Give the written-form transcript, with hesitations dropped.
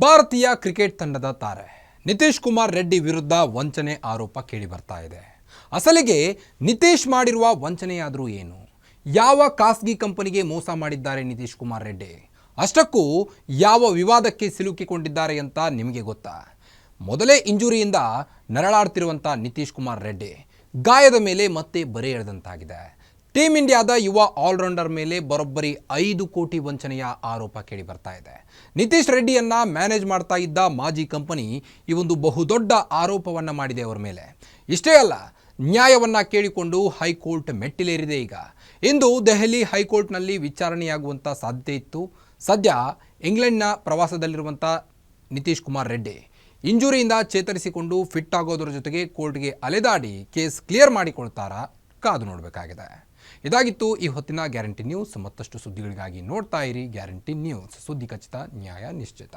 ಭಾರತೀಯ ಕ್ರಿಕೆಟ್ ತಂಡದ ತಾರೆ ನಿತೀಶ್ ಕುಮಾರ್ ರೆಡ್ಡಿ ವಿರುದ್ಧ ವಂಚನೆ ಆರೋಪ ಕೇಳಿ ಬರ್ತಾ ಇದೆ. ಅಸಲಿಗೆ ನಿತೀಶ್ ಮಾಡಿರುವ ವಂಚನೆಯಾದರೂ ಏನು? ಯಾವ ಖಾಸಗಿ ಕಂಪನಿಗೆ ಮೋಸ ಮಾಡಿದ್ದಾರೆ ನಿತೀಶ್ ಕುಮಾರ್ ರೆಡ್ಡಿ? ಅಷ್ಟಕ್ಕೂ ಯಾವ ವಿವಾದಕ್ಕೆ ಸಿಲುಕಿಕೊಂಡಿದ್ದಾರೆ ಅಂತ ನಿಮಗೆ ಗೊತ್ತಾ? ಮೊದಲೇ ಇಂಜುರಿಯಿಂದ ನರಳಾಡ್ತಿರುವಂಥ ನಿತೀಶ್ ಕುಮಾರ್ ರೆಡ್ಡಿ ಗಾಯದ ಮೇಲೆ ಮತ್ತೆ ಬರೆ ಎಳೆದಂತಾಗಿದೆ. ಟೀಮ್ ಇಂಡಿಯಾದ ಯುವ ಆಲ್ರೌಂಡರ್ ಮೇಲೆ ಬರೋಬ್ಬರಿ 5 ಕೋಟಿ ವಂಚನೆಯ ಆರೋಪ ಕೇಳಿ ಬರ್ತಾ ಇದೆ. ನಿತೀಶ್ ರೆಡ್ಡಿಯನ್ನ ಮ್ಯಾನೇಜ್ ಮಾಡ್ತಾ ಇದ್ದ ಮಾಜಿ ಕಂಪನಿ ಈ ಒಂದು ಬಹುದೊಡ್ಡ ಆರೋಪವನ್ನು ಮಾಡಿದೆ ಅವರ ಮೇಲೆ. ಇಷ್ಟೇ ಅಲ್ಲ, ನ್ಯಾಯವನ್ನ ಕೇಳಿಕೊಂಡು ಹೈಕೋರ್ಟ್ ಮೆಟ್ಟಿಲೇರಿದೆ. ಈಗ ಇಂದು ದೆಹಲಿ ಹೈಕೋರ್ಟ್ನಲ್ಲಿ ವಿಚಾರಣೆಯಾಗುವಂಥ ಸಾಧ್ಯತೆ ಇತ್ತು. ಸದ್ಯ ಇಂಗ್ಲೆಂಡ್ನ ಪ್ರವಾಸದಲ್ಲಿರುವಂಥ ನಿತೀಶ್ ಕುಮಾರ್ ರೆಡ್ಡಿ ಇಂಜುರಿಯಿಂದ ಚೇತರಿಸಿಕೊಂಡು ಫಿಟ್ ಆಗೋದರ ಜೊತೆಗೆ ಕೋರ್ಟ್ಗೆ ಅಲೆದಾಡಿ ಕೇಸ್ ಕ್ಲಿಯರ್ ಮಾಡಿಕೊಳ್ತಾರಾ? ಕಾದು ನೋಡಬೇಕಾಗಿದೆ. ಇದಾಗಿತ್ತು ಈ ಹೊತ್ತಿನ ಗ್ಯಾರಂಟಿ ನ್ಯೂಸ್. ಮತ್ತಷ್ಟು ಸುದ್ದಿಗಳಿಗಾಗಿ ನೋಡ್ತಾ ಇರಿ ಗ್ಯಾರಂಟಿ ನ್ಯೂಸ್. ಸುದ್ದಿ ಖಚಿತ, ನ್ಯಾಯ ನಿಶ್ಚಿತ.